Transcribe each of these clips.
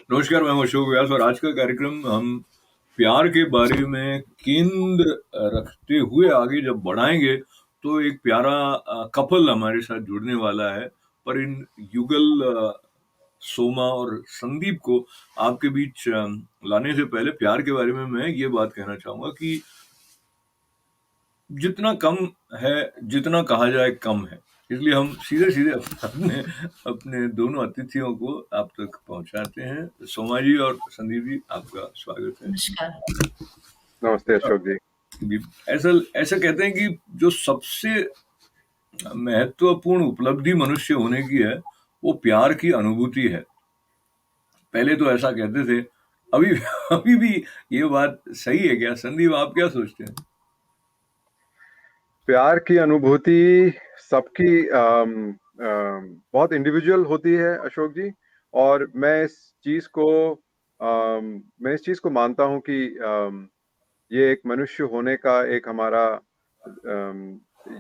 नमस्कार, मैं हूं अशोक व्यास और आज का कार्यक्रम हम प्यार के बारे में केंद्र रखते हुए आगे जब बढ़ाएंगे तो एक प्यारा कपल हमारे साथ जुड़ने वाला है। पर इन युगल सोमा और संदीप को आपके बीच लाने से पहले प्यार के बारे में मैं ये बात कहना चाहूंगा कि जितना कम है, जितना कहा जाए कम है। इसलिए हम सीधे-सीधे अपने अपने दोनों अतिथियों को आप तक पहुँचाते हैं। सोमा जी और संदीप जी, आपका स्वागत है। नमस्कार। नमस्ते अशोक जी। जी, ऐसा ऐसा कहते हैं कि जो सबसे महत्वपूर्ण उपलब्धि मनुष्य होने की है, वो प्यार की अनुभूति है। पहले तो ऐसा कहते थे, अभी अभी भी ये बात सही है क्या? संदीप, आप क्या सोचते हैं? प्यार की अनुभूति सबकी बहुत इंडिविजुअल होती है अशोक जी, और मैं इस चीज़ को मानता हूँ कि ये एक मनुष्य होने का एक हमारा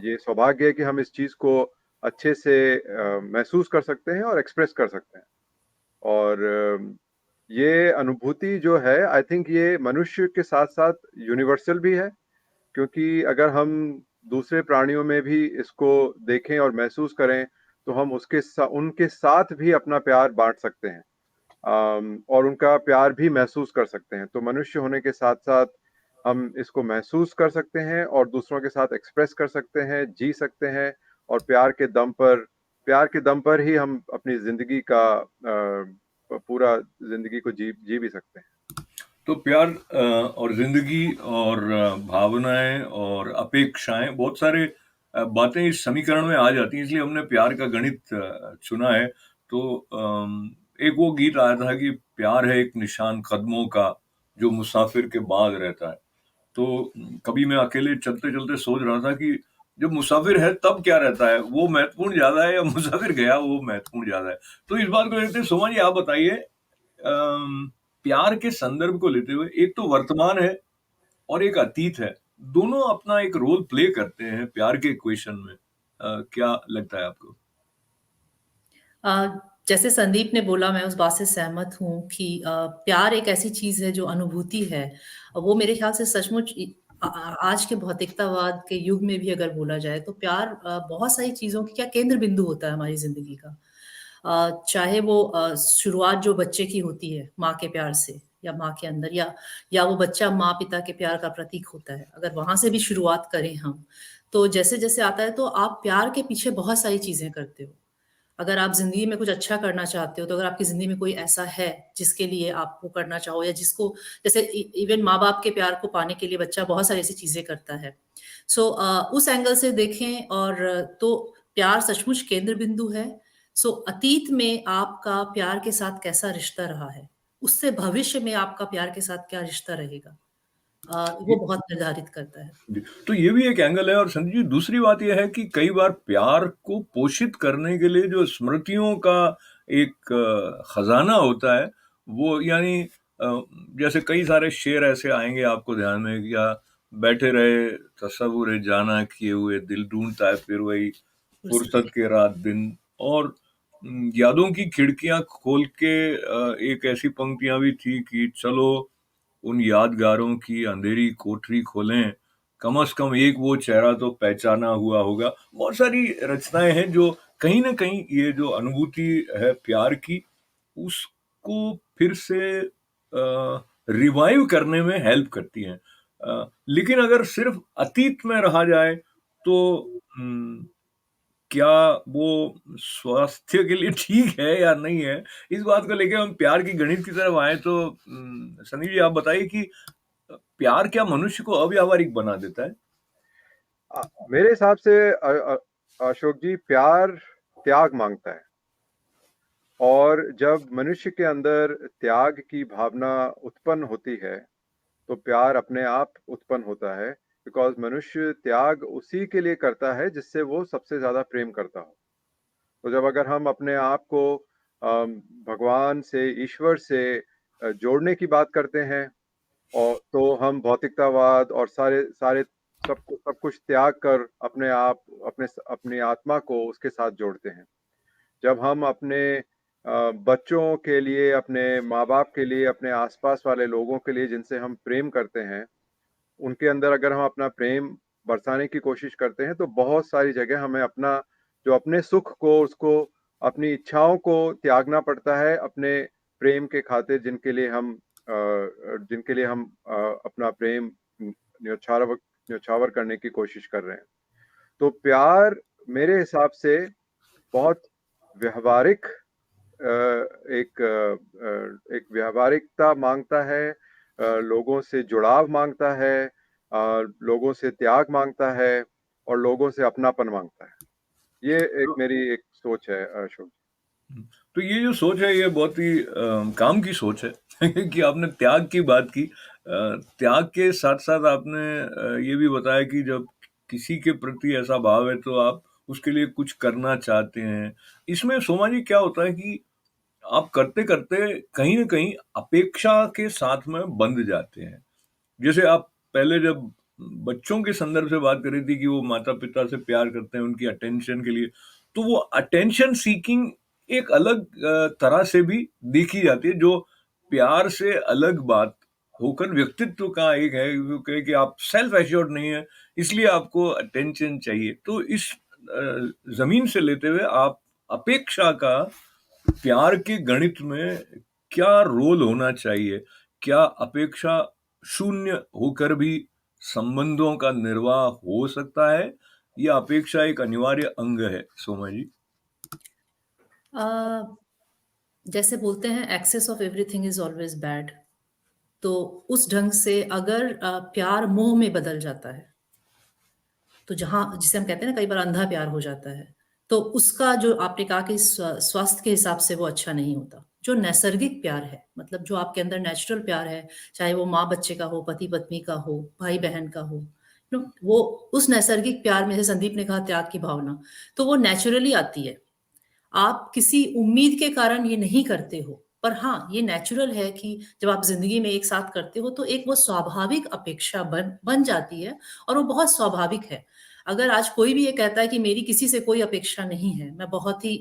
ये सौभाग्य है कि हम इस चीज़ को अच्छे से महसूस कर सकते हैं और एक्सप्रेस कर सकते हैं। और ये अनुभूति जो है, आई थिंक ये मनुष्य के साथ-साथ यूनिवर्सल भी है, क्योंकि अगर हम दूसरे प्राणियों में भी इसको देखें और महसूस करें, तो हम उनके साथ भी अपना प्यार बाँट सकते हैं, और उनका प्यार भी महसूस कर सकते हैं। तो मनुष्य होने के साथ-साथ हम इसको महसूस कर सकते हैं और दूसरों के साथ एक्सप्रेस कर सकते हैं, जी सकते हैं, और प्यार के दम पर ही हम अपनी ज़िंदगी का पूरा ज़िंदगी को जी भी सकते हैं। तो प्यार और जिंदगी और भावनाएं और अपेक्षाएं, बहुत सारे बातें इस समीकरण में आ जाती हैं। इसलिए हमने प्यार का गणित चुना है। तो एक वो गीत आया था कि प्यार है एक निशान कदमों का जो मुसाफिर के बाद रहता है। तो कभी मैं अकेले चलते चलते सोच रहा था कि जब मुसाफिर है तब क्या रहता है, वो महत्वपूर्ण ज्यादा है या मुसाफिर गया वो महत्वपूर्ण ज्यादा है? तो इस बात को लेते हैं, सोमा जी आप बताइए। प्यार के संदर्भ को लेते हुए एक तो वर्तमान है और एक अतीत है। दोनों अपना एक रोल प्ले करते हैं प्यार के इक्वेशन में। क्या लगता है आपको? जैसे संदीप ने बोला, मैं उस बात से सहमत हूँ कि प्यार एक ऐसी चीज़ है जो अनुभूति है। वो मेरे ख़्याल से सचमुच आज के भौतिकतावाद के युग में भी अगर बोला जाए तो प्यार बहुत सारी चीज़ों की क्या केंद्र बिंदु होता है हमारी ज़िंदगी का। चाहे वो शुरुआत जो बच्चे की होती है माँ के प्यार से या माँ के अंदर, या वो बच्चा माँ-पिता के प्यार का प्रतीक होता है। अगर वहाँ से भी शुरुआत करें हम, तो जैसे-जैसे आता है तो आप प्यार के पीछे बहुत सारी चीज़ें करते हो। अगर आप ज़िंदगी में कुछ अच्छा करना चाहते हो, तो अगर आपकी ज़िंदगी में कोई ऐसा है, जिसके लिए आप वो करना चाहो या जिसको जैसे इवन माँ-बाप के प्यार को पाने के लिए बच्चा बहुत सारी ऐसी चीज़ें करता है। सो उस एंगल से देखें और तो प्यार सचमुच केंद्र बिंदु है। सो अतीत में आपका प्यार के साथ कैसा रिश्ता रहा है, उससे भविष्य में आपका प्यार के साथ क्या रिश्ता रहेगा, वो बहुत निर्धारित करता है। जी, तो ये भी एक एंगल है। और संजय जी, दूसरी बात ये है कि कई बार प्यार को पोषित करने के लिए जो स्मृतियों का एक खजाना होता है, वो यानी जैसे कई सारे शेर ऐसे आएंगे आपको ध्यान में, या बैठे रहे तसव्वुर जाना किए हुए दिल ढूंढता है फिर वही फुर्सत फुर्सत के रात दिन। और यादों की खिड़कियां खोल के एक ऐसी पंक्तियां भी थी कि चलो उन यादगारों की अंधेरी कोठरी खोलें, कम से कम एक वो चेहरा तो पहचाना हुआ होगा। बहुत सारी रचनाएं हैं जो कहीं ना कहीं ये जो अनुभूति है प्यार की, उसको फिर से रिवाइव करने में हेल्प करती हैं। लेकिन अगर सिर्फ अतीत में रहा जाए तो क्या वो स्वास्थ्य के लिए ठीक है या नहीं है? इस बात को लेके हम प्यार की गणित की तरफ आए तो सनी जी आप बताइए कि प्यार क्या मनुष्य को अव्यावहारिक बना देता है? मेरे हिसाब से अशोक जी, प्यार त्याग मांगता है, और जब मनुष्य के अंदर त्याग की भावना उत्पन्न होती है, तो प्यार अपने आप उत्पन्न होता है, बिकॉज़ मनुष्य त्याग उसी के लिए करता है जिससे वो सबसे ज़्यादा प्रेम करता हो। तो जब अगर हम अपने आप को भगवान से, ईश्वर से जोड़ने की बात करते हैं, और तो हम भौतिकतावाद और सारे सारे सब कुछ त्याग कर अपने आत्मा को उसके साथ जोड़ते हैं। जब हम अपने बच्चों के लिए, अपने माँ-बाप के लिए, अपने आस-पास वाले लोगों के लिए जिनसे हम प्रेम करते हैं, उनके अंदर अगर हम अपना प्रेम बरसाने की कोशिश करते हैं, तो बहुत सारी जगह हमें अपने सुख को, उसको, अपनी इच्छाओं को त्यागना पड़ता है, अपने प्रेम के खातिर जिनके लिए हम अपना प्रेम न्योछावर करने की कोशिश कर रहे हैं। तो प्यार मेरे हिसाब से बहुत व्यावहारिक एक व्यावहारिकता माँगता है, लोगों से जुड़ाव माँगता है, लोगों से त्याग माँगता है और लोगों से अपनापन माँगता है। ये एक तो मेरी एक सोच है अशोक। तो ये जो सोच है ये बहुत ही काम की सोच है कि आपने त्याग की बात की। त्याग के साथ-साथ आपने ये भी बताया कि जब किसी के प्रति ऐसा भाव है तो आप उसके लिए कुछ करना चाहते हैं। इसमें सोमा जी क्या होता है कि आप करते-करते कहीं न कहीं अपेक्षा के साथ में बंध जाते हैं। जैसे आप पहले जब बच्चों के संदर्भ से बात कर रही थी कि वो माता-पिता से प्यार करते हैं उनकी अटेंशन के लिए, तो वो अटेंशन सीकिंग एक अलग तरह से भी देखी जाती है, जो प्यार से अलग बात होकर व्यक्तित्व का एक है, वो कहे कि आप सेल्फ एश्योर्ड नहीं है, इसलिए आपको अटेंशन चाहिए। तो इस ज़मीन से लेते हुए आप अपेक्षा का प्यार के गणित में क्या रोल होना चाहिए? क्या अपेक्षा शून्य होकर भी संबंधों का निर्वाह हो सकता है या अपेक्षा एक अनिवार्य अंग है, सोमा जी? अ, जैसे बोलते हैं excess of everything is always bad. तो उस ढंग से अगर प्यार मोह में बदल जाता है, तो जहाँ जिसे हम कहते हैं ना कई बार अंधा प्यार हो जाता है, तो उसका जो आपने कहा कि स्वास्थ्य के हिसाब से वो अच्छा नहीं होता। जो नैसर्गिक प्यार है, मतलब जो आपके अंदर नेचुरल प्यार है, चाहे वो माँ-बच्चे का हो, पति-पत्नी का हो, भाई-बहन का हो, वो उस नैसर्गिक प्यार में जैसे संदीप ने कहा त्याग की भावना, तो वो नेचुरली आती है। आप किसी उम्मीद के कारण ये नहीं करते हो, पर हाँ, ये नेचुरल है कि जब आप ज़िंदगी में एक साथ करते हो, तो एक वो स्वाभाविक अपेक्षा बन बन जाती है और वो बहुत स्वाभाविक है। अगर आज कोई भी ये कहता है कि मेरी किसी से कोई अपेक्षा नहीं है, मैं बहुत ही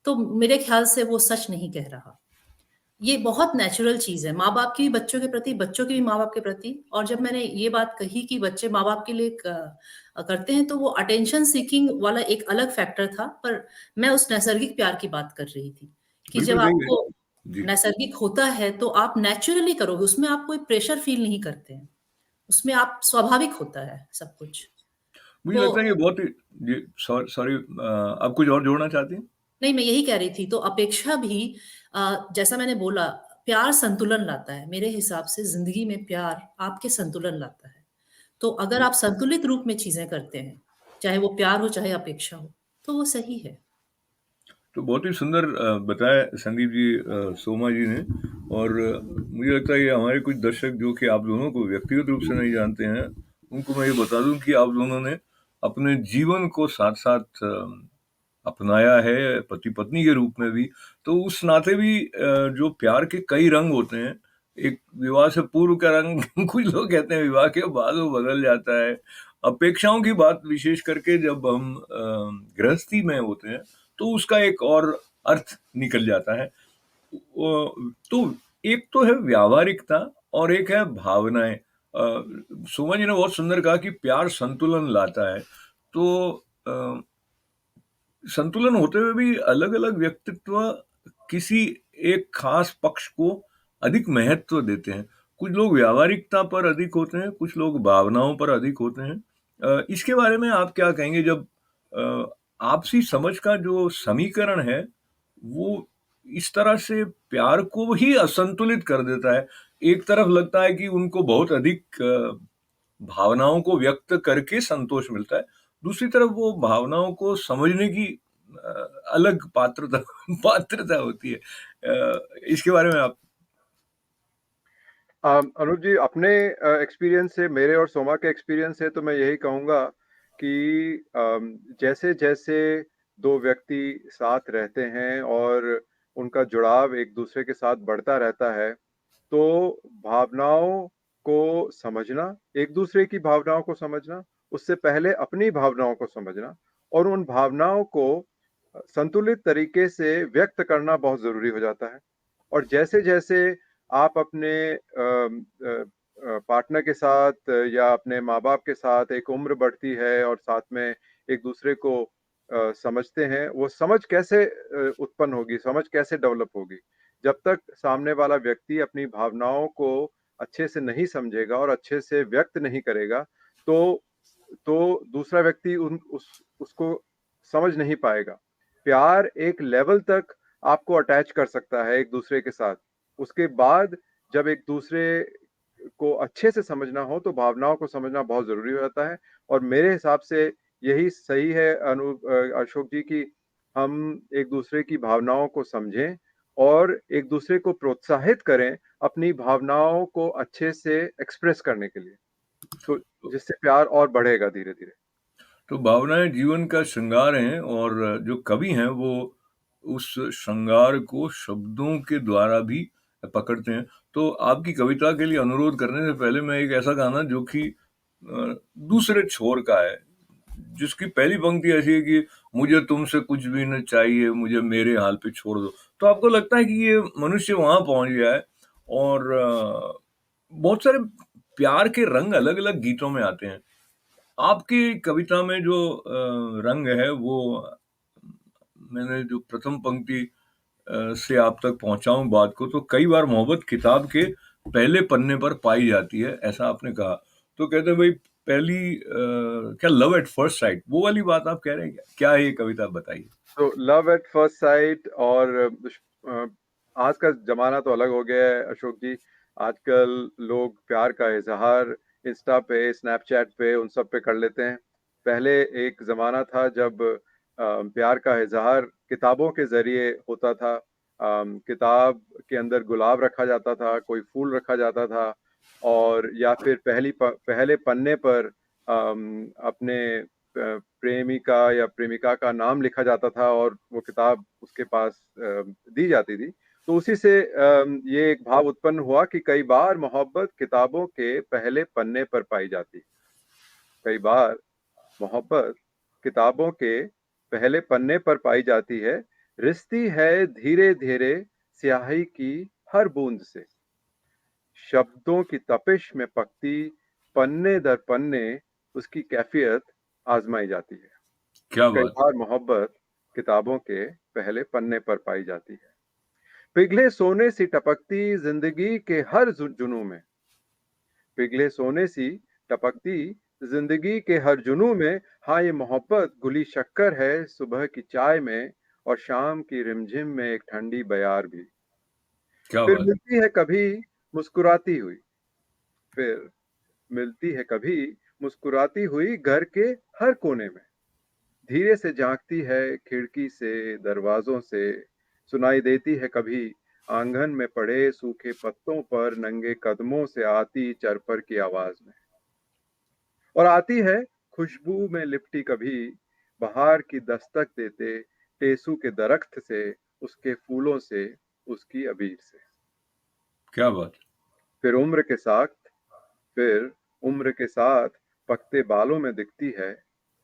तो मेरे ख्याल से वो सच नहीं कह रहा। ये बहुत नेचुरल चीज़ है, माँ-बाप की भी बच्चों के प्रति, बच्चों की भी माँ-बाप के प्रति और जब मैंने ये बात कही कि बच्चे माँ-बाप के लिए करते हैं, तो वो अटेंशन सीकिंग वाला एक अलग फैक्टर था, पर मैं उस नैसर्गिक प्यार की बात कर रही थी, कि जब बिल्कुल सही है। आपको जी, नैसर्गिक होता है, तो आप नेचुरली करोगे, उसमें आप कोई प्रेशर फ़ील नहीं करते हैं, उसमें आप स्वाभाविक होता है सब कुछ। मुझे तो लगता है ये बहुत ही जी, सॉरी आप कुछ और जोड़ना चाहती हैं? नहीं, मैं यही कह रही थी, तो अपेक्षा भी जैसा मैंने बोला, प्यार संतुलन लाता है। मेरे हिसाब से ज़िंदगी में प्यार आपके संतुलन लाता है। तो अगर आप संतुलित रूप में चीज़ें करते हैं, चाहे वो प्यार हो, चाहे अपेक्षा हो, तो वो सही है। तो बहुत ही सुंदर बताया संदीप जी सोमा जी ने और मुझे लगता है ये हमारे कुछ दर्शक जो कि आप दोनों को व्यक्तिगत रूप से नहीं जानते हैं, उनको मैं ये बता दूं कि आप दोनों ने अपने जीवन को साथ-साथ अपनाया है पति-पत्नी के रूप में भी। तो उस नाते भी जो प्यार के कई रंग होते हैं, एक विवाह से पूर्व का रंग कुछ लोग कहते हैं विवाह के बाद वो बदल जाता है। अपेक्षाओं की बात विशेष करके जब हम गृहस्थी में होते हैं, तो उसका एक और अर्थ निकल जाता है। तो एक तो है व्यावहारिकता और एक है भावनाएँ। सोमा जी ने बहुत सुंदर कहा कि प्यार संतुलन लाता है। तो अ, संतुलन होते हुए भी अलग-अलग व्यक्तित्व किसी एक खास पक्ष को अधिक महत्व देते हैं। कुछ लोग व्यावहारिकता पर अधिक होते हैं, कुछ लोग भावनाओं पर अधिक होते हैं। इसके बारे में आप क्या कहेंगे जब अ, आपसी समझ का जो समीकरण है, वो इस तरह से प्यार को ही असंतुलित कर देता है। एक तरफ लगता है कि उनको बहुत अधिक भावनाओं को व्यक्त करके संतोष मिलता है। दूसरी तरफ वो भावनाओं को समझने की अ, अलग पात्रता पात्रता होती है। इसके बारे में आप अनुज जी, अपने एक्सपीरियंस से, मेरे और सोमा के एक्सपीरियंस से तो मैं यही कहूँगा कि जैसे-जैसे 2 व्यक्ति साथ रहते हैं और उनका जुड़ाव एक-दूसरे के साथ बढ़ता रहता है, तो भावनाओं को समझना, एक-दूसरे की भावनाओं को समझना, उससे पहले अपनी भावनाओं को समझना और उन भावनाओं को संतुलित तरीके से व्यक्त करना बहुत ज़रूरी हो जाता है। और जैसे-जैसे आप अपने पार्टनर के साथ या अपने माँ-बाप के साथ एक उम्र बढ़ती है और साथ में एक-दूसरे को समझते हैं, वो समझ कैसे उत्पन्न होगी, समझ कैसे डेवलप होगी? जब तक सामने वाला व्यक्ति अपनी भावनाओं को अच्छे से नहीं समझेगा और अच्छे से व्यक्त नहीं करेगा, तो दूसरा व्यक्ति उसको समझ नहीं पाएगा। प्यार एक लेवल तक आपको अटैच कर सकता है एक-दूसरे के साथ। उसके बाद जब एक-दूसरे को अच्छे से समझना हो, तो भावनाओं को समझना बहुत ज़रूरी हो जाता है और मेरे हिसाब से यही सही है अशोक जी कि हम एक-दूसरे की भावनाओं को समझें और एक-दूसरे को प्रोत्साहित करें, अपनी भावनाओं को अच्छे से एक्सप्रेस करने के लिए। तो जिससे प्यार और बढ़ेगा धीरे-धीरे। तो भावनाएँ जीवन का श्रृंगार हैं और जो कवि हैं वो उस श्रृंगार को शब्दों के द्वारा भी पकड़ते हैं। तो आपकी कविता के लिए अनुरोध करने से पहले मैं एक ऐसा गाना जो कि दूसरे छोर का है, जिसकी पहली पंक्ति ऐसी है कि मुझे तुमसे कुछ भी न चाहिए, मुझे मेरे हाल पे छोड़ दो। तो आपको लगता है कि ये मनुष्य वहाँ पहुँच गया है और बहुत सारे प्यार के रंग अलग-अलग गीतों में आते हैं। आपकी कविता में जो रंग है वो मैंने जो प्रथम पंक्ति से आप तक पहुँचाऊँ बात को, तो कई बार मोहब्बत किताब के पहले पन्ने पर पाई जाती है, ऐसा आपने कहा। तो कहते हैं भई पहली क्या लव एट फर्स्ट साइट वो वाली बात आप कह रहे हैं क्या? क्या है ये कविता बताइए? तो लव एट फर्स्ट साइट और अ, आज का ज़माना तो अलग हो गया है अशोक जी। आजकल लोग प्यार का इज़हार इंस्टा पे, स्नैपचैट पे, उन सब पे कर लेते हैं। पहले एक ज़माना था जब प्यार का इज़हार किताबों के ज़रिए होता था। किताब के अंदर गुलाब रखा जाता था, कोई फूल रखा जाता था और या फिर पहले पन्ने पर अपने प्रेमिका या प्रेमिका का नाम लिखा जाता था और वो किताब उसके पास दी जाती थी। तो उसी से ये एक भाव उत्पन्न हुआ कि कई बार मोहब्बत किताबों के पहले पन्ने पर पाई जाती है। कई बार मोहब्बत किताबों के पहले पन्ने पर पाई जाती है, रिश्ती है धीरे-धीरे स्याही की हर बूंद से। शब्दों की तपिश में पकती पन्ने दर पन्ने उसकी कैफियत आजमाई जाती है। क्या कई बात! बार मोहब्बत किताबों के पहले पन्ने पर पाई जाती है। पिघले सोने सी टपकती जिंदगी के हर जुनून में। पिघले सोने सी टपकती जिंदगी के हर जुनून में। हाँ, ये मोहब्बत गुली शक्कर है सुबह की चाय में और शाम की रिमझिम में एक ठंडी बयार भी। क्या फिर बात! मिलती है कभी मुस्कुराती हुई। फिर मिलती है कभी मुस्कुराती हुई घर के हर कोने में। धीरे से झांकती है खिड़की से, दरवाजों से। सुनाई देती है कभी आंगन में पड़े सूखे पत्तों पर नंगे कदमों से आती चरपर की आवाज में। और आती है खुशबू में लिपटी कभी बहार की दस्तक देते टेसू के दरख्त से, उसके फूलों से, उसकी अबीर से। क्या बात! फिर उम्र के साथ पकते बालों में दिखती है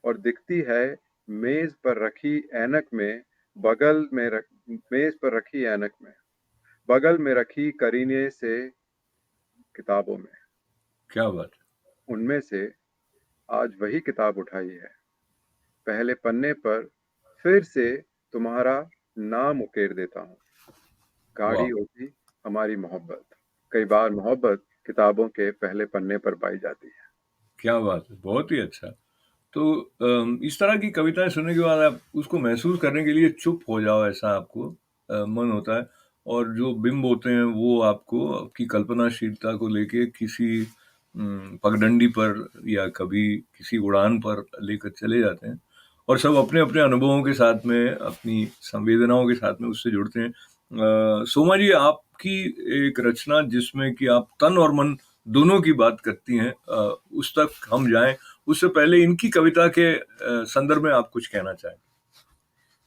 और दिखती है मेज पर रखी ऐनक में, बगल में रख मेज पर रखी ऐनक में, बगल में रखी करीने से किताबों में। क्या बात! उनमें से आज वही किताब उठाई है। पहले पन्ने पर फिर से तुम्हारा नाम उकेर देता हूँ। गाढ़ी वाह! होती हमारी मोहब्बत। कई बार मोहब्बत किताबों के पहले पन्ने पर पाई जाती है। क्या बात है! बहुत ही अच्छा। तो इस तरह की कविताएँ सुनने के बाद आप उसको महसूस करने के लिए चुप हो जाओ ऐसा आपको मन होता है और जो बिंब होते हैं वो आपको आपकी कल्पनाशीलता को लेके किसी पगडंडी पर या कभी किसी उड़ान पर लेकर चले जाते हैं और सब अपने-अपने अनुभवों के साथ में, अपनी संवेदनाओं के साथ में उससे जुड़ते हैं। सोमा जी आपकी एक रचना जिसमें कि आप तन और मन दोनों की बात करती हैं उस तक हम जाएँ उससे पहले इनकी कविता के संदर्भ में आप कुछ कहना चाहें?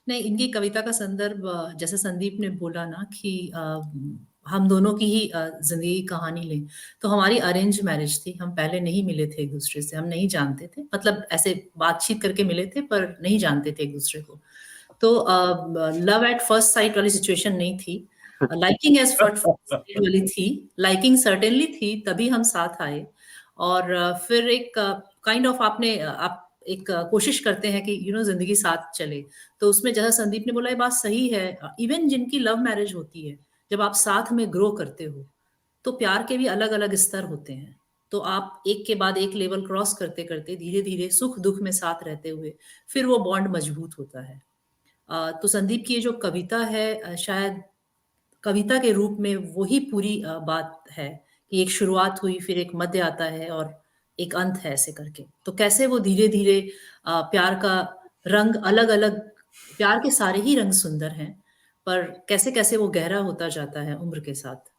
नहीं, इनकी कविता का संदर्भ जैसे संदीप ने बोला ना कि हम दोनों की ही ज़िंदगी की कहानी लें, तो हमारी अरेंज मैरिज थी। हम पहले नहीं मिले थे एक-दूसरे से, हम नहीं जानते थे। मतलब ऐसे बातचीत करके मिले थे पर नहीं जानते थे एक-दूसरे को। तो लव एट फर्स्ट साइट वाली सिचुएशन नहीं थी, लाइकिंग एज फर्स्ट साइट वाली थी, लाइकिंग सर्टेनली थी, तभी हम साथ आए। और फिर एक काइंड ऑफ आपने आप एक कोशिश करते हैं कि जिंदगी साथ चले। तो उसमें जैसा संदीप ने बोला ये बात सही है, इवन जिनकी लव मैरिज होती है, जब आप साथ में ग्रो करते हो तो प्यार के भी अलग अलग स्तर होते हैं। तो आप एक के बाद एक लेवल क्रॉस करते करते धीरे धीरे सुख दुख में साथ रहते हुए फिर वो बॉन्ड मजबूत होता है। तो संदीप की ये जो कविता है, शायद कविता के रूप में वही पूरी बात है कि एक शुरुआत हुई, फिर एक मध्य आता है और एक अंत है, ऐसे करके। तो कैसे वो धीरे धीरे प्यार का रंग अलग अलग, प्यार के सारे ही रंग सुंदर हैं, पर कैसे कैसे वो गहरा होता जाता है उम्र के साथ।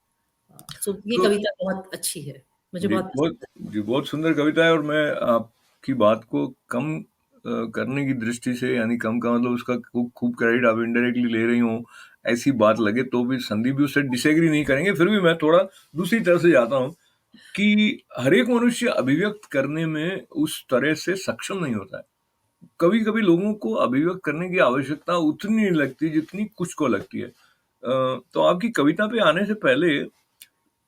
सो ये तो कविता बहुत अच्छी है, मुझे जी, बहुत बहुत पसंद है। जी, बहुत सुंदर कविता है। और मैं आपकी बात को कम करने की दृष्टि से, यानी कम का मतलब उसका खूब क्रेडिट आप इनडायरेक्टली ले रही हो, ऐसी बात लगे तो भी संदीप भी उससे डिसएग्री नहीं करेंगे। फिर भी मैं थोड़ा दूसरी तरफ से जाता हूँ कि हर एक मनुष्य अभिव्यक्त करने में उस तरह से सक्षम नहीं होता है। कभी-कभी लोगों को अभिव्यक्त करने की आवश्यकता उतनी नहीं लगती जितनी कुछ को लगती है। तो आपकी कविता पे आने से पहले,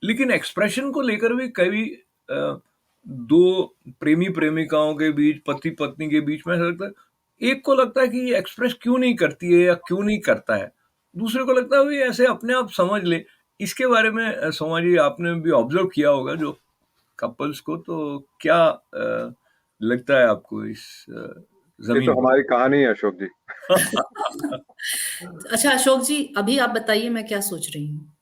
लेकिन एक्सप्रेशन को लेकर भी कभी अ, 2 प्रेमी-प्रेमिकाओं के बीच, पति-पत्नी के बीच में ऐसा लगता है, एक को लगता है कि ये एक्सप्रेस क्यों नहीं करती है या क्यों नहीं करता है, दूसरे को लगता है भई ऐसे अपने आप समझ ले। इसके बारे में सोमा जी आपने भी ऑब्ज़र्व किया होगा जो कपल्स को, तो क्या लगता है आपको इस ये तो ज़मीन हमारी कहानी है अशोक जी। पर? अच्छा अशोक जी, अभी आप बताइए मैं क्या सोच रही हूँ।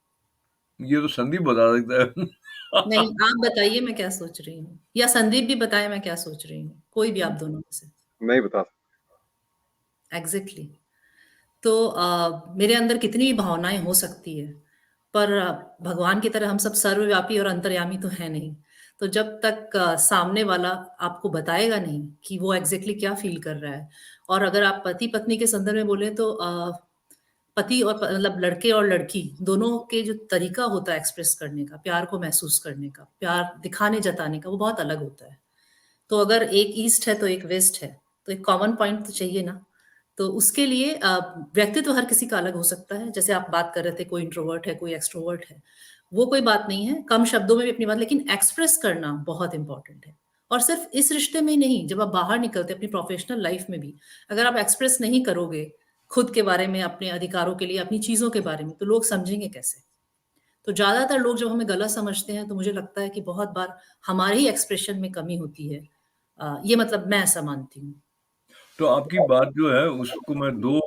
ये तो संदीप बता सकता है। नहीं, आप बताइए मैं क्या सोच रही हूँ, या संदीप भी बताए मैं क्या सोच रही हूँ, कोई भी आप दोनों में से। नहीं बता एग्जैक्टली तो मेरे अंदर कितनी भी भावनाएं हो सकती है, पर भगवान की तरह हम सब सर्वव्यापी और अंतर्यामी तो है नहीं। तो जब तक सामने वाला आपको बताएगा नहीं कि वो एग्जैक्टली क्या फील कर रहा है, और अगर आप पति पत्नी के संदर्भ में बोले तो पति और मतलब लड़के और लड़की दोनों के जो तरीका होता है एक्सप्रेस करने का, प्यार को महसूस करने का, प्यार दिखाने जताने का, वो बहुत अलग होता है। तो अगर एक ईस्ट है तो एक वेस्ट है, तो एक कॉमन पॉइंट तो चाहिए ना। तो उसके लिए व्यक्तित्व हर किसी का अलग हो सकता है। जैसे आप बात कर रहे थे, कोई इंट्रोवर्ट है, कोई एक्सट्रोवर्ट है, वो कोई बात नहीं है, कम शब्दों में भी अपनी बात, लेकिन एक्सप्रेस करना बहुत इंपॉर्टेंट है। और सिर्फ इस रिश्ते में ही नहीं, जब आप बाहर निकलते अपनी प्रोफेशनल लाइफ में भी, अगर आप एक्सप्रेस नहीं करोगे खुद के बारे में, अपने अधिकारों के लिए, अपनी चीजों के बारे में, तो लोग समझेंगे कैसे। तो ज्यादातर लोग जब हमें गलत समझते हैं तो मुझे लगता है कि बहुत बार हमारे ही एक्सप्रेशन में कमी होती है। ये मतलब मैं ऐसा मानती हूँ। तो आपकी बात जो है उसको मैं 2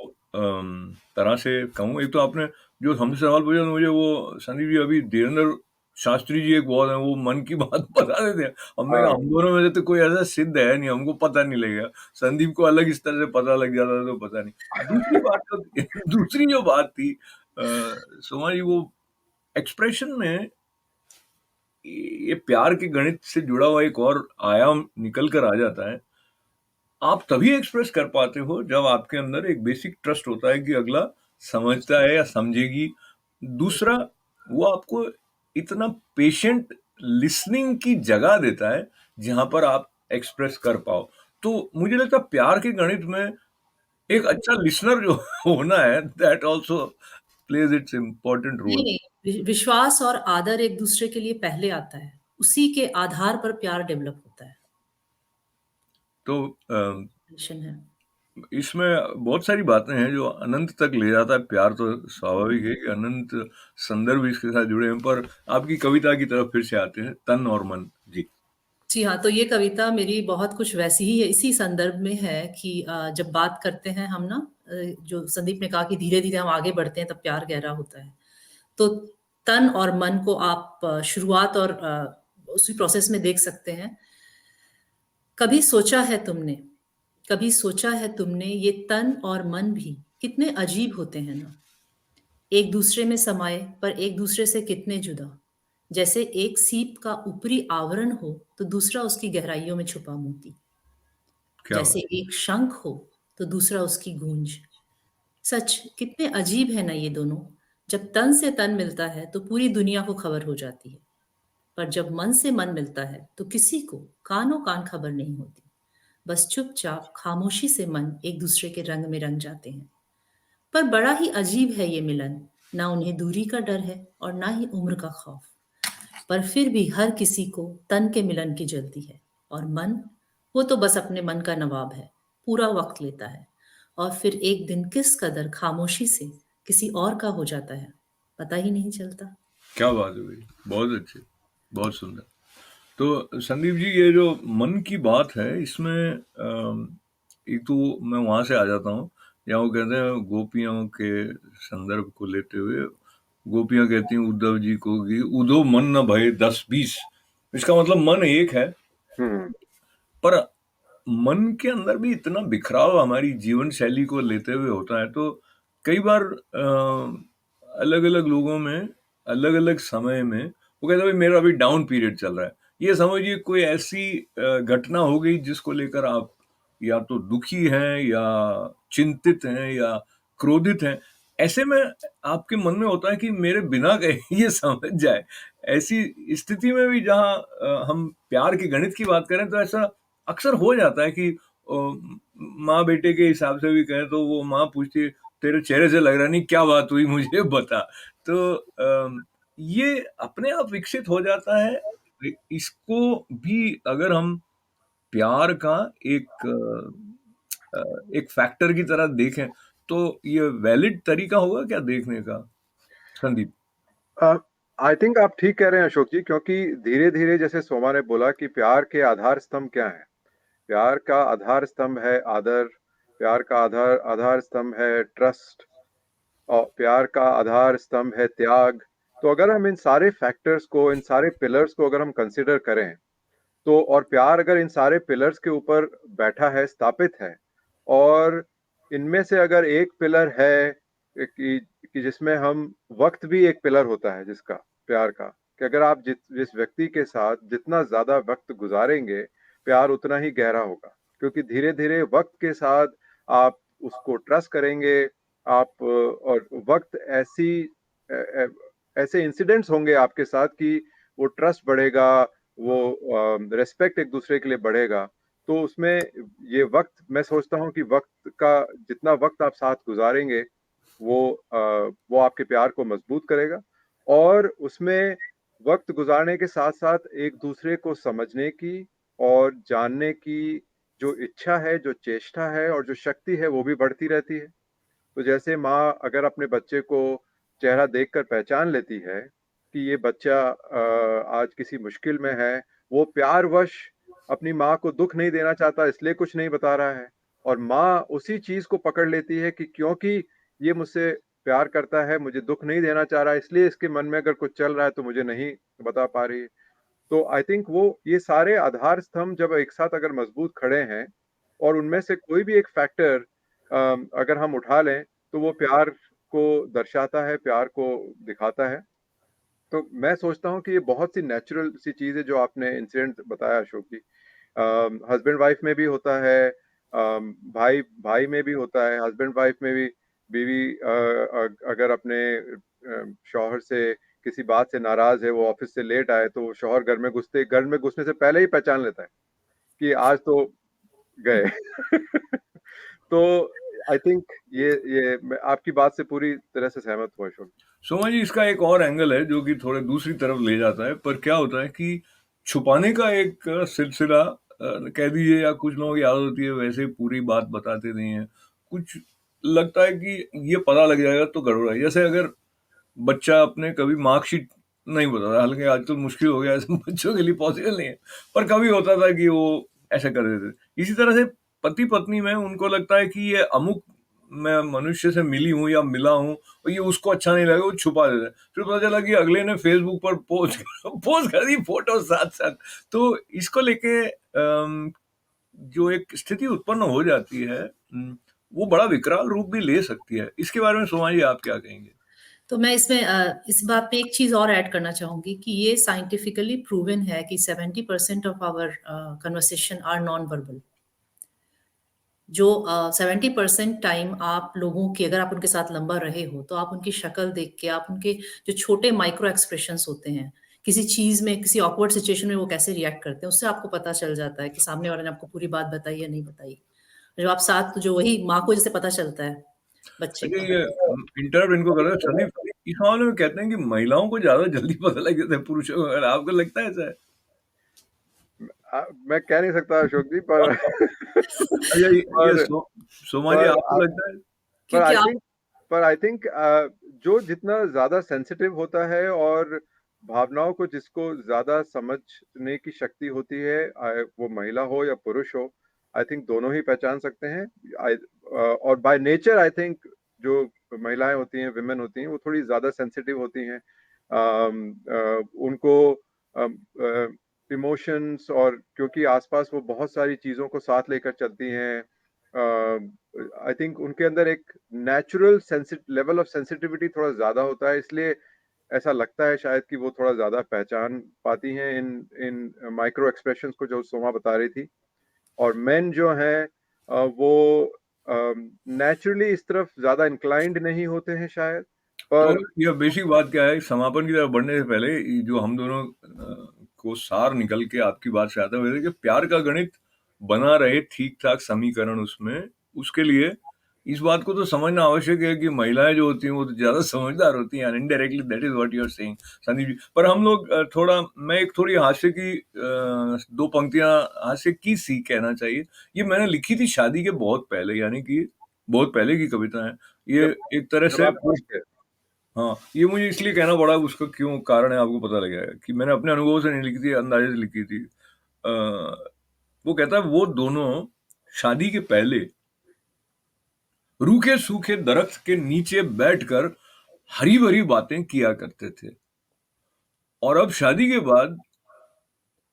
तरह से कहूँ। एक तो आपने जो हमसे सवाल पूछा, तो मुझे वो संदीप जी अभी धीरेन्द्र शास्त्री जी एक बहुत है, वो मन की बात बता देते हैं। अब मैं कहा हाँ हम दोनों में से तो कोई ऐसा सिद्ध है नहीं, हमको पता नहीं लगेगा। संदीप को अलग इस तरह से पता लग जाता तो पता नहीं। दूसरी बात तो दूसरी जो बात थी सोमा जी, वो एक्सप्रेशन में ये प्यार के गणित से जुड़ा हुआ एक और आयाम निकल कर आ जाता है। आप तभी एक्सप्रेस कर पाते हो जब आपके अंदर एक बेसिक ट्रस्ट होता है कि अगला समझता है या समझेगी। दूसरा, वो आपको इतना पेशेंट लिसनिंग की जगह देता है जहां पर आप एक्सप्रेस कर पाओ। तो मुझे लगता है प्यार के गणित में एक अच्छा लिसनर जो होना है, that also plays its important नहीं रोल। नहीं, विश्वास और आदर एक दूसरे के लिए पहले आता है, उसी के आधार पर प्यार डेवलप होता है। तो Relation है। इसमें बहुत सारी बातें हैं जो अनंत तक ले जाता है। प्यार तो स्वाभाविक है कि अनंत संदर्भ इसके साथ जुड़े हैं। पर आपकी कविता की तरफ फिर से आते हैं, तन और मन जी। जी हाँ, तो ये कविता मेरी बहुत कुछ वैसी ही है, इसी संदर्भ में है कि जब बात करते हैं हम ना, जो संदीप ने कहा कि धीरे धीरे हम आगे बढ़ते हैं तब प्यार गहरा होता है। तो तन और मन को आप शुरुआत और उसी प्रोसेस में देख सकते हैं। कभी सोचा है तुमने, कभी सोचा है तुमने, ये तन और मन भी कितने अजीब होते हैं ना, एक दूसरे में समाये पर एक दूसरे से कितने जुदा। जैसे एक सीप का ऊपरी आवरण हो तो दूसरा उसकी गहराइयों में छुपा मोती। क्या जैसे बात। एक शंख हो तो दूसरा उसकी गूंज। सच कितने अजीब है ना ये दोनों। जब तन से तन मिलता है तो पूरी दुनिया को खबर हो जाती है, पर जब मन से मन मिलता है तो किसी को कानों कान खबर नहीं होती। बस चुपचाप खामोशी से मन एक दूसरे के रंग में रंग जाते हैं। पर बड़ा ही अजीब है ये मिलन, ना उन्हें दूरी का डर है और ना ही उम्र का खौफ। पर फिर भी हर किसी को तन के मिलन की जल्दी है, और मन, वो तो बस अपने मन का नवाब है, पूरा वक्त लेता है, और फिर एक दिन किस कदर खामोशी से किसी और का हो जाता है, पता ही नहीं चलता। क्या बात है भाई, बहुत अच्छे, बहुत सुंदर। तो संदीप जी, ये जो मन की बात है इसमें एक तो मैं वहां से आ जाता हूँ, या वो कहते हैं गोपियों के संदर्भ को लेते हुए, गोपियां कहती हैं उद्धव जी को कि उदो मन न भय 10-20। इसका मतलब मन एक है, हम्म पर मन के अंदर भी इतना बिखराव हमारी जीवन शैली को लेते हुए होता है। तो कई बार अलग अलग लोगों में अलग अलग समय में वो कहते हैं भाई मेरा अभी डाउन पीरियड चल रहा है। ये समझिए कोई ऐसी घटना हो गई जिसको लेकर आप या तो दुखी हैं या चिंतित हैं या क्रोधित हैं। ऐसे में आपके मन में होता है कि मेरे बिना कहे ये समझ जाए। ऐसी स्थिति में भी जहाँ हम प्यार के गणित की बात करें तो ऐसा अक्सर हो जाता है कि माँ बेटे के हिसाब से भी कहें तो वो माँ पूछती है तेरे चेहरे से लग रहा नहीं, क्या बात हुई मुझे बता। तो ये अपने आप विकसित हो जाता है। इसको भी अगर हम प्यार का एक फैक्टर की तरह देखें तो ये वैलिड तरीका होगा क्या देखने का, संदीप? आई थिंक आप ठीक कह रहे हैं अशोक जी, क्योंकि धीरे धीरे जैसे सोमा ने बोला कि प्यार के आधार स्तंभ क्या है। प्यार का आधार स्तंभ है आदर, प्यार का आधार आधार स्तंभ है ट्रस्ट, और प्यार का आधार स्तंभ है त्याग। तो अगर हम इन सारे फैक्टर्स को, इन सारे पिलर्स को अगर हम कंसिडर करें, तो और प्यार अगर इन सारे पिलर्स के ऊपर बैठा है, स्थापित है, और इनमें से अगर एक पिलर है कि जिसमें हम, वक्त भी एक पिलर होता है जिसका, प्यार का, कि अगर आप जिस व्यक्ति के साथ जितना ज्यादा वक्त गुजारेंगे, प्यार उतना ही गहरा होगा, क्योंकि धीरे धीरे वक्त के साथ आप उसको ट्रस्ट करेंगे। आप और वक्त ऐसे इंसिडेंट्स होंगे आपके साथ कि वो ट्रस्ट बढ़ेगा, वो रिस्पेक्ट एक दूसरे के लिए बढ़ेगा। तो उसमें ये वक्त, मैं सोचता हूँ कि वक्त का, जितना वक्त आप साथ गुजारेंगे वो आपके प्यार को मजबूत करेगा। और उसमें वक्त गुजारने के साथ साथ एक दूसरे को समझने की और जानने की जो इच्छा है, जो चेष्टा है और जो शक्ति है, वो भी बढ़ती रहती है। तो जैसे माँ अगर अपने बच्चे को चेहरा देखकर पहचान लेती है कि ये बच्चा आज किसी मुश्किल में है, वो प्यारवश अपनी माँ को दुख नहीं देना चाहता इसलिए कुछ नहीं बता रहा है, और माँ उसी चीज को पकड़ लेती है कि क्योंकि ये मुझसे प्यार करता है, मुझे दुख नहीं देना चाह रहा है, इसलिए इसके मन में अगर कुछ चल रहा है तो मुझे नहीं बता पा रही है। तो आई थिंक वो ये सारे आधार स्तंभ जब एक साथ अगर मजबूत खड़े हैं, और उनमें से कोई भी एक फैक्टर अगर हम उठा लें, तो वो प्यार को दर्शाता है, प्यार को दिखाता है। तो मैं सोचता हूँ कि ये बहुत सी नेचुरल सी चीज़ है जो आपने इंसिडेंट बताया अशोक जी। हस्बैंड वाइफ में भी होता है, भाई भाई में भी होता है, हस्बैंड वाइफ में भी। बीवी अगर अपने शौहर से किसी बात से नाराज है, वो ऑफिस से लेट आए, तो शौहर घर में घुसने से पहले ही पहचान लेता है कि आज तो गए। तो आई थिंक ये मैं आपकी बात से पूरी तरह से सहमत हूँ अशोक। सोमा जी, इसका एक और एंगल है जो कि थोड़े दूसरी तरफ ले जाता है। पर क्या होता है कि छुपाने का एक सिलसिला कह दीजिए, या कुछ लोगों की आदत होती है वैसे पूरी बात बताते नहीं है। कुछ लगता है कि ये पता लग जाएगा तो गड़बड़ है। जैसे अगर बच्चा अपने कभी मार्कशीट नहीं बताता, हालांकि आजकल मुश्किल हो गया है, बच्चों के लिए पॉसिबल नहीं है, पर कभी होता था कि वो ऐसा कर देते। इसी तरह से पति पत्नी में उनको लगता है कि ये अमुक मैं मनुष्य से मिली हूँ या मिला हूँ और ये उसको अच्छा नहीं लगा, वो छुपा देते हैं। फिर पता चला कि अगले ने फेसबुक पर पोस्ट कर दी फोटो साथ साथ। तो इसको लेके जो एक स्थिति उत्पन्न हो जाती है, वो बड़ा विकराल रूप भी ले सकती है। इसके बारे में सोमा जी आप क्या कहेंगे? तो मैं इसमें इस बात पे एक चीज और ऐड करना चाहूंगी कि ये साइंटिफिकली प्रूवन है कि 70% of our conversation are non verbal. जो 70% टाइम आप लोगों की, अगर आप उनके साथ लंबा रहे हो, तो आप उनकी शक्ल देख के, आप उनके जो छोटे माइक्रो एक्सप्रेशंस होते हैं, किसी चीज में, किसी ऑकवर्ड सिचुएशन में वो कैसे रिएक्ट करते हैं, उससे आपको पता चल जाता है कि सामने वाले ने आपको पूरी बात बताई या नहीं बताई। जब आप साथ, जो वही माँ को जैसे पता चलता है बच्चे अच्छा का। ये इंटरप्ट इनको कर रहा है संदीप, इस मामले में कहते हैं कि महिलाओं को ज़्यादा जल्दी पता लग जाता है पुरुषों को, अगर आपको लगता है ऐसा है? मैं कह नहीं सकता अशोक जी, पर अच्छा ये पर सोमा जी पर आपको लगता है? पर क्योंकि आई आप थिंक जो जितना ज़्यादा सेंसिटिव होता है और भावनाओं को जिसको ज़्यादा समझने की शक्ति होती है, वो महिला हो या पुरुष हो, आई थिंक दोनों ही पहचान सकते हैं। और बाय नेचर आई थिंक जो महिलाएं होती हैं, विमेन होती हैं, वो थोड़ी ज़्यादा सेंसिटिव होती हैं। उनको इमोशंस, और क्योंकि आसपास वो बहुत सारी चीज़ों को साथ लेकर चलती हैं, आई थिंक उनके अंदर एक नेचुरल लेवल ऑफ सेंसिटिविटी थोड़ा ज़्यादा होता है, इसलिए ऐसा लगता है शायद कि वो थोड़ा ज़्यादा पहचान पाती हैं इन इन माइक्रो एक्सप्रेशंस को, जो सोमा बता रही थी। और मेन जो हैं वो नेचुरली इस तरफ ज़्यादा इंक्लाइंड नहीं होते हैं शायद, तो पर यह बेसिक बात क्या है, समापन की तरफ बढ़ने से पहले ये जो हम दोनों को सार निकल के आपकी बात से आता है कि प्यार का गणित बना रहे ठीक-ठाक समीकरण उसमें, उसके लिए इस बात को तो समझना आवश्यक है कि महिलाएँ जो होती हैं वो तो ज़्यादा समझदार होती हैं, indirectly that is what you are saying Sandeep ji. पर हम लोग मैं एक थोड़ी हास्य की 2 पंक्तियाँ हास्य की सी कहना चाहिए। ये मैंने लिखी थी शादी के बहुत पहले, यानी कि बहुत पहले की कविता है। ये जब एक तरह जब से आप वो, थे। हाँ, ये मुझे इसलिए कहना पड़ा, उसका क्यों कारण है आपको पता लगेगा कि मैंने अपने अनुभव से नहीं लिखी थी, अंदाज़े से लिखी थी। वो कहता है वो दोनों शादी के पहले रूखे-सूखे दरख्त के नीचे बैठकर हरी-भरी बातें किया करते थे और अब शादी के बाद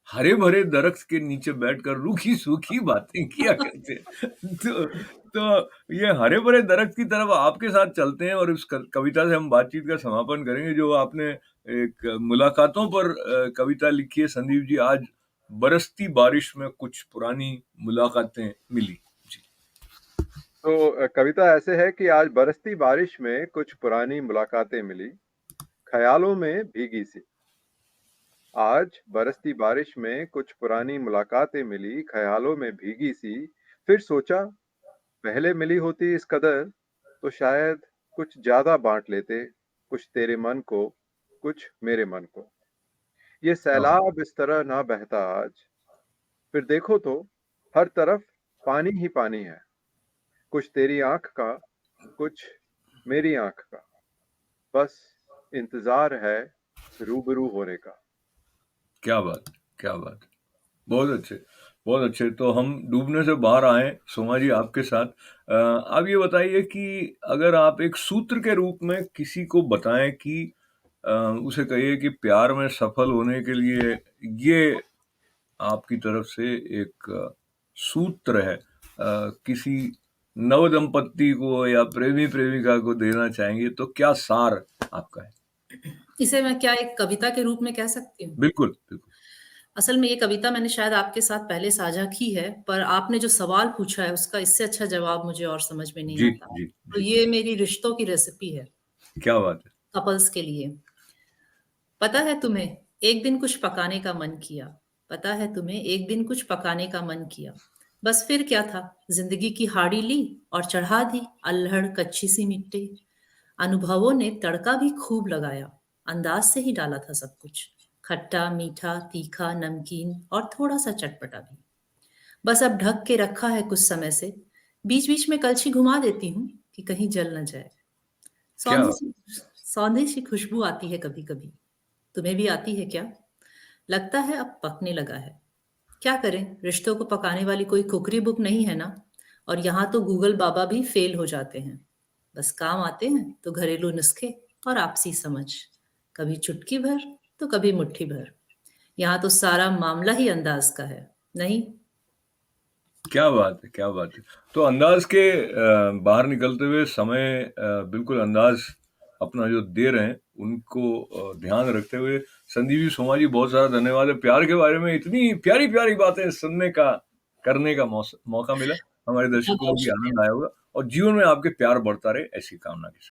हरे-भरे दरख्त के नीचे बैठकर रूखी-सूखी बातें किया करते हैं। तो ये हरे-भरे दरख्त की तरफ आपके साथ चलते हैं और उस कविता से हम बातचीत का समापन करेंगे, जो आपने एक मुलाकातों पर कविता लिखी है संदीप जी। आज बरसती बारिश में कुछ पुरानी मुलाकातें मिली। जी। तो कविता ऐसे है कि आज बरसती बारिश में कुछ पुरानी मुलाकातें मिली, ख्यालों में भीगी सी। आज बरसती बारिश में कुछ पुरानी मुलाकातें मिली, ख्यालों में भीगी सी। फिर सोचा, पहले मिली होती इस कदर तो शायद कुछ ज्यादा बांट लेते, कुछ तेरे मन को, कुछ मेरे मन को। ये क्या बात सैलाब इस तरह ना बहता आज। फिर देखो तो हर तरफ पानी ही पानी है, कुछ तेरी आंख का, कुछ मेरी आंख का। बस इंतजार है रूबरू होने का। क्या बात! क्या बात! बहुत अच्छे, बहुत अच्छे। तो हम डूबने से बाहर आए, सोमा जी आपके साथ। आप ये बताइए कि अगर आप एक सूत्र के रूप में किसी को बताएँ कि अ, उसे कहिए कि प्यार में सफल होने के लिए ये आपकी तरफ से एक सूत्र है, किसी नवदंपति को या प्रेमी-प्रेमिका को देना चाहेंगे, तो क्या सार आपका है? इसे मैं क्या एक कविता के रूप में कह सकती हूँ? बिल्कुल, बिल्कुल। असल में ये कविता मैंने शायद आपके साथ पहले साझा की है, पर आपने जो सवाल पूछा है उसका इससे अच्छा जवाब मुझे और समझ में नहीं जी, आता। जी, तो जी। ये मेरी रिश्तों की रेसिपी है, क्या बात है! कपल्स के लिए। पता है तुम्हें, एक दिन कुछ पकाने का मन किया। पता है तुम्हें, एक दिन कुछ पकाने का मन किया। बस फिर क्या था, जिंदगी की हाड़ी ली और चढ़ा दी अल्हड़ कच्ची सी मिट्टी। अनुभवों ने तड़का भी खूब लगाया, अंदाज से ही डाला था सब कुछ। खट्टा, मीठा, तीखा, नमकीन और थोड़ा सा चटपटा भी। बस अब ढक के रखा है कुछ समय से। बीच बीच में कलछी घुमा देती हूँ कि कहीं जल न जाए। क्या सौंधी सी सौंधी सी खुशबू आती है कभी कभी। तुम्हें भी आती है क्या? लगता है अब पकने लगा है। क्या करें, रिश्तों को पकाने वाली कोई कुकरी बुक नहीं है ना। और यहाँ तो गूगल बाबा भी फेल हो जाते हैं। बस काम आते हैं तो घरेलू नुस्खे और आपसी समझ। कभी चुटकी भर तो कभी मुट्ठी भर। यहाँ तो सारा मामला ही अंदाज का है, नहीं? क्या बात है! क्या बात है! तो अंदाज़ के बाहर निकलते हुए समय बिल्कुल अंदाज़ अपना जो दे रहे हैं, उनको ध्यान रखते हुए संदीप जी, सोमा जी बहुत सारा धन्यवाद है। प्यार के बारे में इतनी प्यारी-प्यारी बातें सुनने का, करने का मौका मिला। हमारे दर्शकों को बहुत भी शुक्रिया। आनंद आया होगा और जीवन में आपके प्यार बढ़ता रहे, ऐसी कामना के साथ।